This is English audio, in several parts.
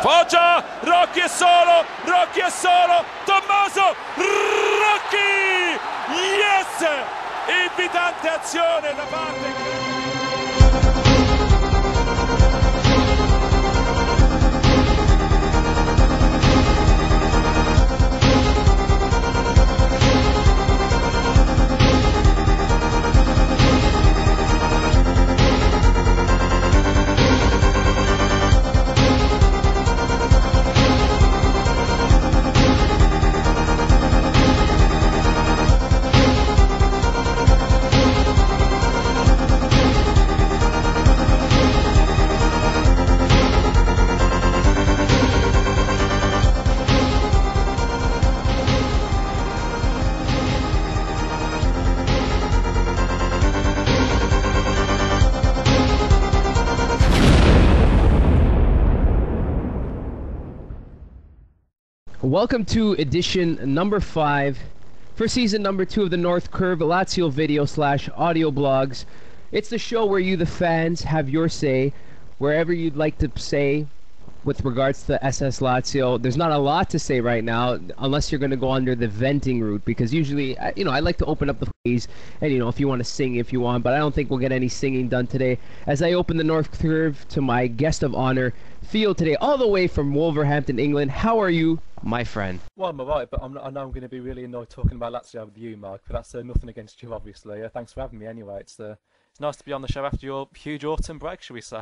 Foggia, Rocchi è solo, Tommaso, Rocchi, yes, invitante azione da parte. Welcome to edition number 5 for season number 2 of the North Curve Lazio video / audio blogs. It's the show where you, the fans, have your say wherever you'd like to say with regards to SS Lazio. There's not a lot to say right now unless you're going to go under the venting route, because usually, I like to open up the phrase and, if you want to sing if you want, but I don't think we'll get any singing done today as I open the North Curve to my guest of honor, Theo, today, all the way from Wolverhampton, England. How are you, my friend? Well, I'm alright, but I know I'm going to be really annoyed talking about Lazio with you, Mark, but that's nothing against you, obviously. Thanks for having me anyway. It's nice to be on the show after your huge autumn break, shall we say.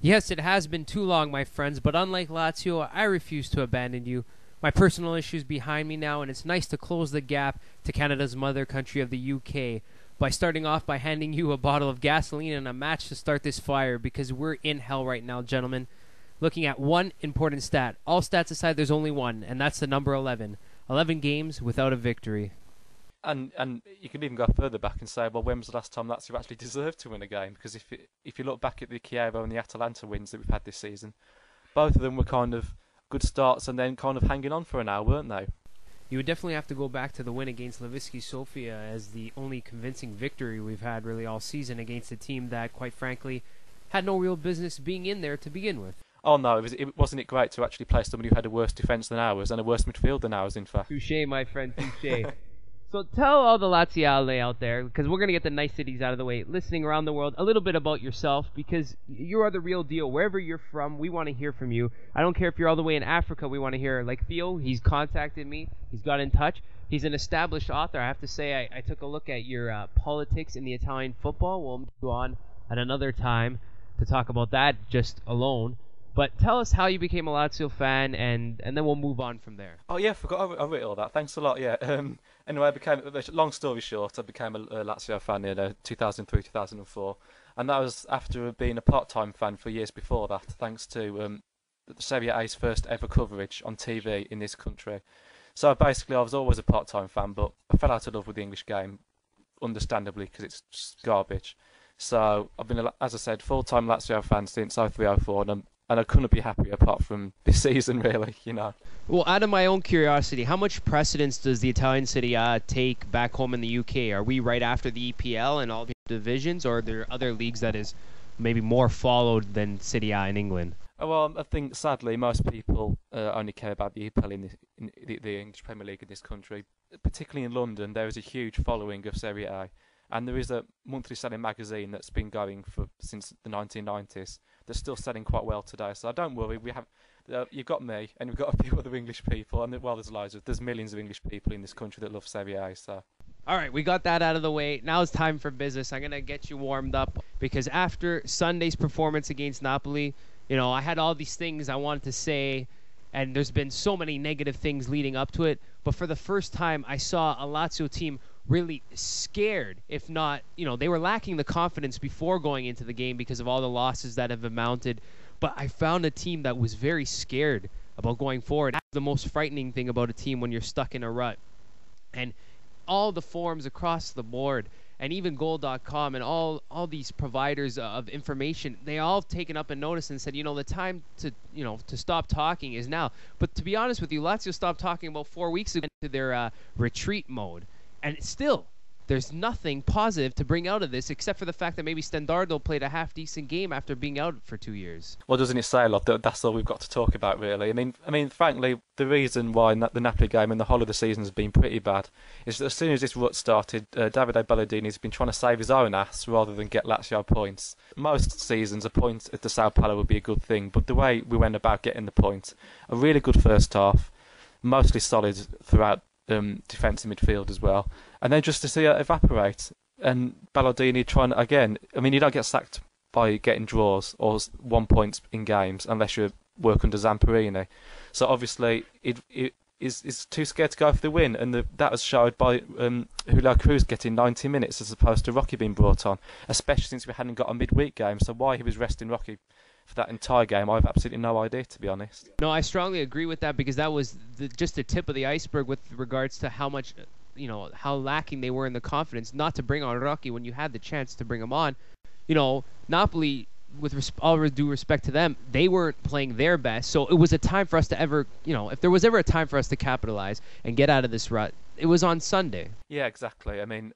Yes, it has been too long, my friends, but unlike Lazio, I refuse to abandon you. My personal issues behind me now, and it's nice to close the gap to Canada's mother country of the UK by starting off by handing you a bottle of gasoline and a match to start this fire, because we're in hell right now, gentlemen. Looking at one important stat. All stats aside, there's only one, and that's the number 11. 11 games without a victory. And you can even go further back and say, well, when was the last time Lazio actually deserved to win a game? Because if you look back at the Chievo and the Atalanta wins that we've had this season, both of them were kind of good starts and then kind of hanging on for an hour, weren't they? You would definitely have to go back to the win against Levski Sofia as the only convincing victory we've had really all season against a team that, quite frankly, had no real business being in there to begin with. Oh no, wasn't it great to actually play somebody who had a worse defence than ours and a worse midfield than ours, in fact. Touché, my friend, touché. So tell all the Laziale out there, because we're going to get the niceties out of the way, listening around the world, a little bit about yourself, because you are the real deal. Wherever you're from, we want to hear from you. I don't care if you're all the way in Africa, we want to hear. Like Theo, he's contacted me, he's got in touch. He's an established author. I have to say, I took a look at your politics in the Italian football. We'll go on at another time to talk about that just alone. But tell us how you became a Lazio fan, and then we'll move on from there. Oh yeah, I forgot I wrote all that. Thanks a lot. Yeah. Anyway, long story short, I became a Lazio fan in 2003, 2004, and that was after being a part-time fan for years before that, thanks to Serie A's first ever coverage on TV in this country. So basically, I was always a part-time fan, but I fell out of love with the English game, understandably, because it's just garbage. So I've been, as I said, full-time Lazio fan since 03-04, and I couldn't be happier apart from this season, really, Well, out of my own curiosity, how much precedence does the Italian Serie A take back home in the UK? Are we right after the EPL and all the divisions, or are there other leagues that is maybe more followed than Serie A in England? Well, I think, sadly, most people only care about the EPL in the English Premier League in this country. Particularly in London, there is a huge following of Serie A. And there is a monthly selling magazine that's been going since the 1990s that's still selling quite well today. So don't worry, you've got me, and we've got a few other English people, and there's loads there's millions of English people in this country that love Serie A. So. All right, we got that out of the way. Now it's time for business. I'm going to get you warmed up, because after Sunday's performance against Napoli, I had all these things I wanted to say, and there's been so many negative things leading up to it. But for the first time, I saw a Lazio team really scared, if not, they were lacking the confidence before going into the game because of all the losses that have amounted. But I found a team that was very scared about going forward. That's the most frightening thing about a team when you're stuck in a rut. And all the forums across the board, and even goal.com and all these providers of information, they all have taken up a notice and said, the time to stop talking is now. But to be honest with you, Lazio stopped talking about 4 weeks ago into their retreat mode. And still, there's nothing positive to bring out of this except for the fact that maybe Stendardo played a half-decent game after being out for 2 years. Well, doesn't it say a lot that that's all we've got to talk about, really? I mean, frankly, the reason why the Napoli game and the whole of the season has been pretty bad is that as soon as this rut started, Davide Ballardini has been trying to save his own ass rather than get Lazio points. Most seasons, a point at the Sao Paulo would be a good thing, but the way we went about getting the point, a really good first half, mostly solid throughout defensive midfield as well, and then just to see it evaporate. And Ballardini trying again. I mean, you don't get sacked by getting draws or 1 point in games unless you work under Zamparini. So obviously, it is too scared to go for the win, and that was showed by Julio Cruz getting 90 minutes as opposed to Rocky being brought on, especially since we hadn't got a midweek game. So why he was resting Rocky for that entire game, I have absolutely no idea, to be honest. No, I strongly agree with that because that was just the tip of the iceberg with regards to how much, how lacking they were in the confidence not to bring on Rocky when you had the chance to bring him on. Napoli, with all due respect to them, they weren't playing their best, so it was a time for us to ever, if there was ever a time for us to capitalize and get out of this rut, it was on Sunday. Yeah, exactly. I mean,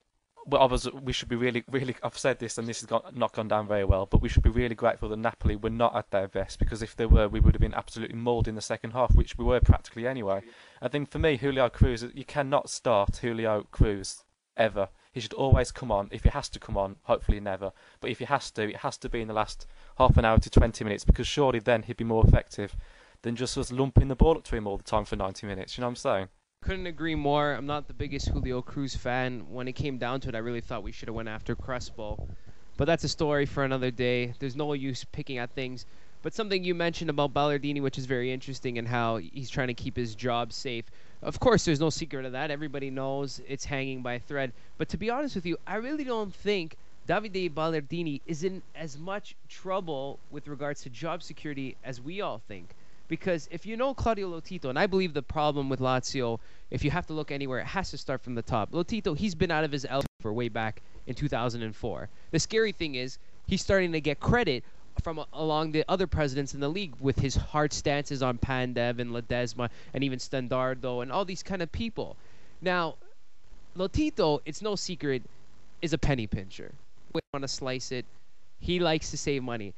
we should be really, really. I've said this, and this has not gone down very well. But we should be really grateful that Napoli were not at their best, because if they were, we would have been absolutely mauled in the second half, which we were practically anyway. I think for me, Julio Cruz, you cannot start Julio Cruz ever. He should always come on. If he has to come on, hopefully never. But if he has to, it has to be in the last half an hour to 20 minutes, because surely then he'd be more effective than just us lumping the ball up to him all the time for 90 minutes. You know what I'm saying? Couldn't agree more. I'm not the biggest Julio Cruz fan. When it came down to it, I really thought we should have went after Crespo. But that's a story for another day. There's no use picking at things. But something you mentioned about Ballardini, which is very interesting, and how he's trying to keep his job safe. Of course, there's no secret to that. Everybody knows it's hanging by a thread. But to be honest with you, I really don't think Davide Ballardini is in as much trouble with regards to job security as we all think. Because if you know Claudio Lotito, and I believe the problem with Lazio, if you have to look anywhere, it has to start from the top. Lotito, he's been out of his element for way back in 2004. The scary thing is he's starting to get credit from along the other presidents in the league with his hard stances on Pandev and Ledesma and even Stendardo and all these kind of people. Now, Lotito, it's no secret, is a penny pincher. We want to slice it. He likes to save money.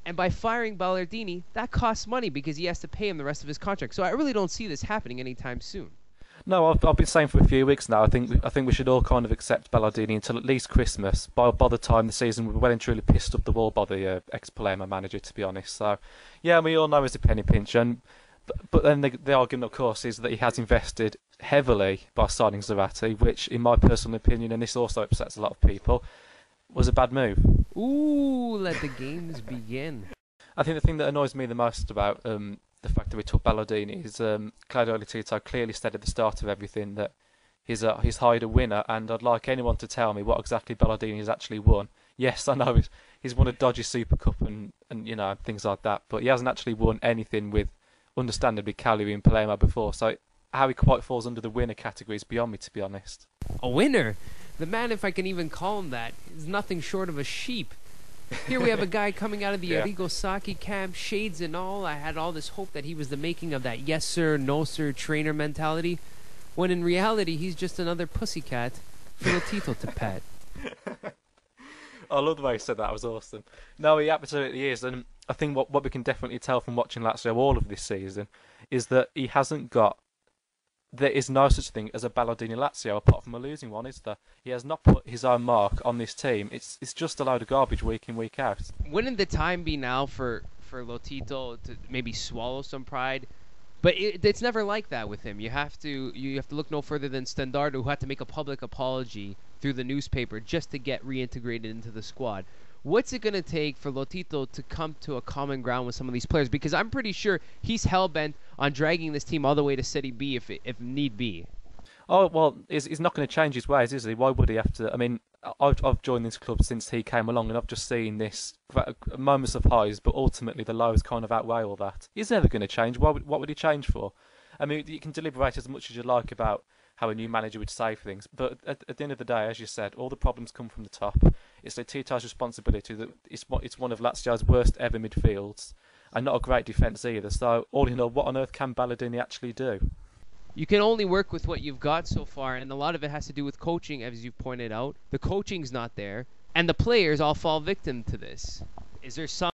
And by firing Ballardini, that costs money because he has to pay him the rest of his contract. So I really don't see this happening anytime soon. No, I've been saying for a few weeks now. I think we should all kind of accept Ballardini until at least Christmas. By the time the season, we're well and truly pissed up the wall by the ex-Palermo manager, to be honest. So, yeah, we all know he's a penny pincher. But then the argument, of course, is that he has invested heavily by signing Zarate, which, in my personal opinion, and this also upsets a lot of people, was a bad move. Ooh, let the games begin. I think the thing that annoys me the most about the fact that we took Ballardini is Claudio Lotito clearly said at the start of everything that he's hired a winner, and I'd like anyone to tell me what exactly Ballardini has actually won. Yes, I know he's won a dodgy Super Cup and things like that, but he hasn't actually won anything with, understandably, Cagliari and Palermo before, so how he quite falls under the winner category is beyond me, to be honest. A winner? The man, if I can even call him that, is nothing short of a sheep. Here we have a guy coming out of the Arrigo Sacchi camp, shades and all. I had all this hope that he was the making of that yes sir, no sir trainer mentality, when in reality he's just another pussycat for Lotito to pet. I love the way he said that. That was awesome. No, he absolutely is. And I think what we can definitely tell from watching Lazio all of this season is that he hasn't got... There is no such thing as a Ballardini Lazio apart from a losing one, is there? He has not put his own mark on this team. It's just a load of garbage week in, week out. Wouldn't the time be now for Lotito to maybe swallow some pride? But it's never like that with him. You have to look no further than Stendardo, who had to make a public apology through the newspaper just to get reintegrated into the squad. What's it going to take for Lotito to come to a common ground with some of these players? Because I'm pretty sure he's hell-bent on dragging this team all the way to Serie B if need be. Oh, well, he's not going to change his ways, is he? Why would he have to? I mean, I've joined this club since he came along, and I've just seen this moments of highs, but ultimately the lows kind of outweigh all that. He's never going to change. What would he change for? I mean, you can deliberate as much as you like about how a new manager would say things, but at the end of the day, as you said, all the problems come from the top. It's Tito's responsibility that it's one of Lazio's worst ever midfields, and not a great defence either. So, all in all, what on earth can Ballardini actually do? you can only work with what you've got so far, and a lot of it has to do with coaching, as you've pointed out. The coaching's not there, and the players all fall victim to this. Is there some